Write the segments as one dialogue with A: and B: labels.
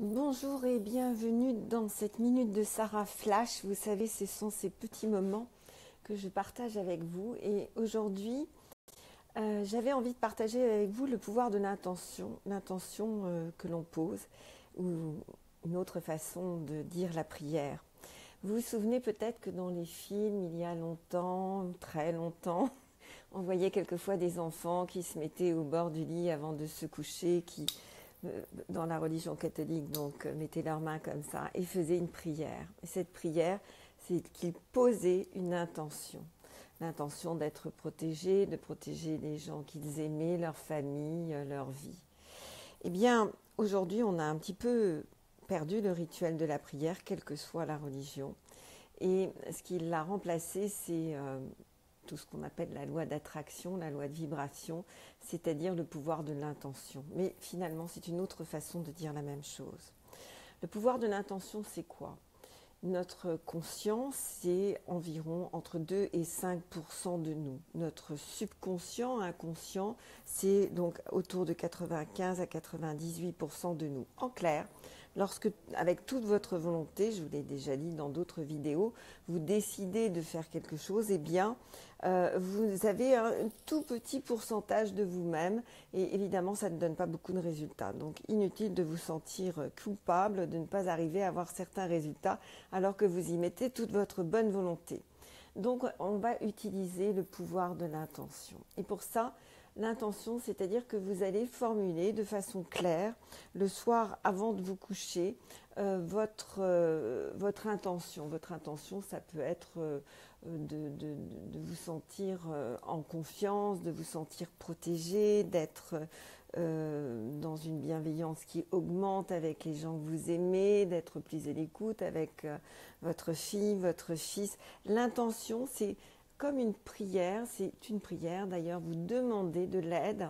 A: Bonjour et bienvenue dans cette minute de Sarah Flash. Vous savez, ce sont ces petits moments que je partage avec vous. Et aujourd'hui, j'avais envie de partager avec vous le pouvoir de l'intention que l'on pose, ou une autre façon de dire la prière. Vous vous souvenez peut-être que dans les films, il y a longtemps, très longtemps, on voyait quelquefois des enfants qui se mettaient au bord du lit avant de se coucher, qui dans la religion catholique, donc mettaient leurs mains comme ça et faisaient une prière. Et cette prière, c'est qu'ils posaient une intention. L'intention d'être protégés, de protéger les gens qu'ils aimaient, leur famille, leur vie. Eh bien, aujourd'hui, on a un petit peu perdu le rituel de la prière, quelle que soit la religion. Et ce qui l'a remplacé, c'est tout ce qu'on appelle la loi d'attraction, la loi de vibration, c'est-à-dire le pouvoir de l'intention. Mais finalement, c'est une autre façon de dire la même chose. Le pouvoir de l'intention, c'est quoi ? Notre conscience, c'est environ entre 2 et 5% de nous. Notre subconscient, inconscient, c'est donc autour de 95 à 98% de nous. En clair, lorsque, avec toute votre volonté, je vous l'ai déjà dit dans d'autres vidéos, vous décidez de faire quelque chose, eh bien, vous avez un tout petit pourcentage de vous-même et évidemment, ça ne donne pas beaucoup de résultats. Donc, inutile de vous sentir coupable de ne pas arriver à avoir certains résultats alors que vous y mettez toute votre bonne volonté. Donc, on va utiliser le pouvoir de l'intention. Et pour ça, l'intention, c'est-à-dire que vous allez formuler de façon claire, le soir avant de vous coucher, votre intention. Votre intention, ça peut être de vous sentir en confiance, de vous sentir protégé, d'être dans une bienveillance qui augmente avec les gens que vous aimez, d'être plus à l'écoute avec votre fille, votre fils. L'intention, c'est comme une prière, c'est une prière d'ailleurs, vous demandez de l'aide.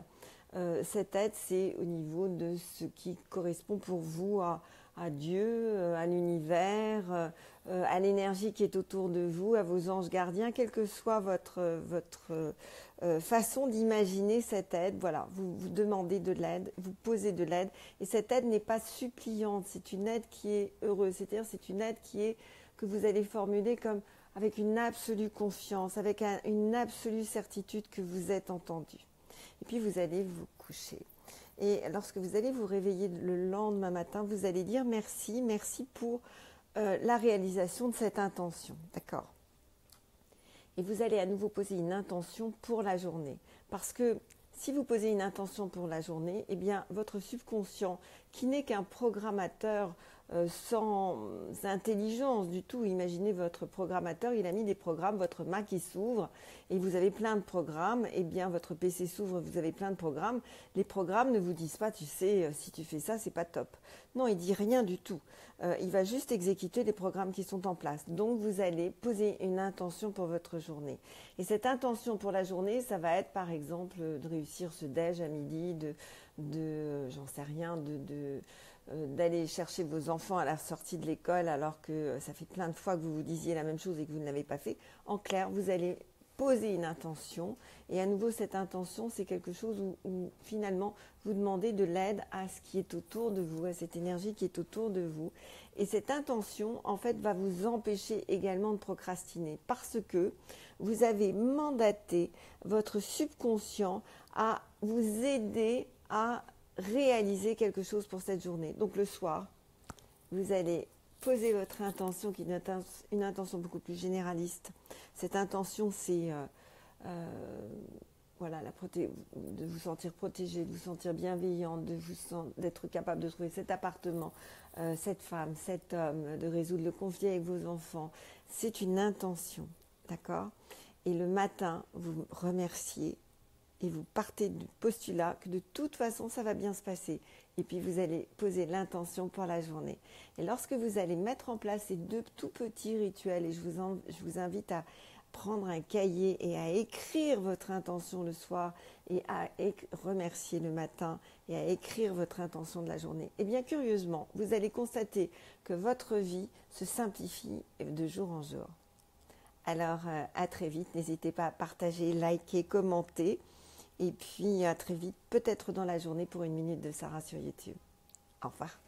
A: Cette aide, c'est au niveau de ce qui correspond pour vous à Dieu, à l'univers, à l'énergie qui est autour de vous, à vos anges gardiens, quelle que soit votre façon d'imaginer cette aide. Voilà, vous demandez de l'aide, vous posez de l'aide, et cette aide n'est pas suppliante, c'est une aide qui est heureuse, c'est-à-dire c'est une aide que vous allez formuler comme avec une absolue confiance, avec une absolue certitude que vous êtes entendu. Et puis vous allez vous coucher. Et lorsque vous allez vous réveiller le lendemain matin, vous allez dire merci, merci pour la réalisation de cette intention. D'accord ? Et vous allez à nouveau poser une intention pour la journée. Parce que si vous posez une intention pour la journée, eh bien votre subconscient, qui n'est qu'un programmateur sans intelligence du tout, imaginez votre programmateur, il a mis des programmes, votre Mac qui s'ouvre et vous avez plein de programmes, eh bien votre PC s'ouvre, vous avez plein de programmes, les programmes ne vous disent pas, tu sais, si tu fais ça, c'est pas top. Non, il dit rien du tout. Il va juste exécuter les programmes qui sont en place. Donc vous allez poser une intention pour votre journée. Et cette intention pour la journée, ça va être par exemple de réussir ce déj à midi, j'en sais rien, d'aller chercher vos enfants à la sortie de l'école alors que ça fait plein de fois que vous vous disiez la même chose et que vous ne l'avez pas fait. En clair, vous allez poser une intention et à nouveau cette intention, c'est quelque chose où finalement vous demandez de l'aide à ce qui est autour de vous, à cette énergie qui est autour de vous. Et cette intention, en fait, va vous empêcher également de procrastiner parce que vous avez mandaté votre subconscient à vous aider à réaliser quelque chose pour cette journée. Donc le soir, vous allez poser votre intention, qui est une intention beaucoup plus généraliste. Cette intention, c'est voilà, de vous sentir protégé, de vous sentir bienveillant, d'être capable de trouver cet appartement, cette femme, cet homme, de résoudre le conflit avec vos enfants. C'est une intention, d'accord ? Et le matin, vous remerciez et vous partez du postulat que de toute façon, ça va bien se passer. Et puis, vous allez poser l'intention pour la journée. Et lorsque vous allez mettre en place ces deux tout petits rituels, et je vous invite à prendre un cahier et à écrire votre intention le soir et à remercier le matin et à écrire votre intention de la journée, et bien curieusement, vous allez constater que votre vie se simplifie de jour en jour. Alors, à très vite. N'hésitez pas à partager, liker, commenter. Et puis à très vite, peut-être dans la journée pour une minute de Sarah sur YouTube. Au revoir.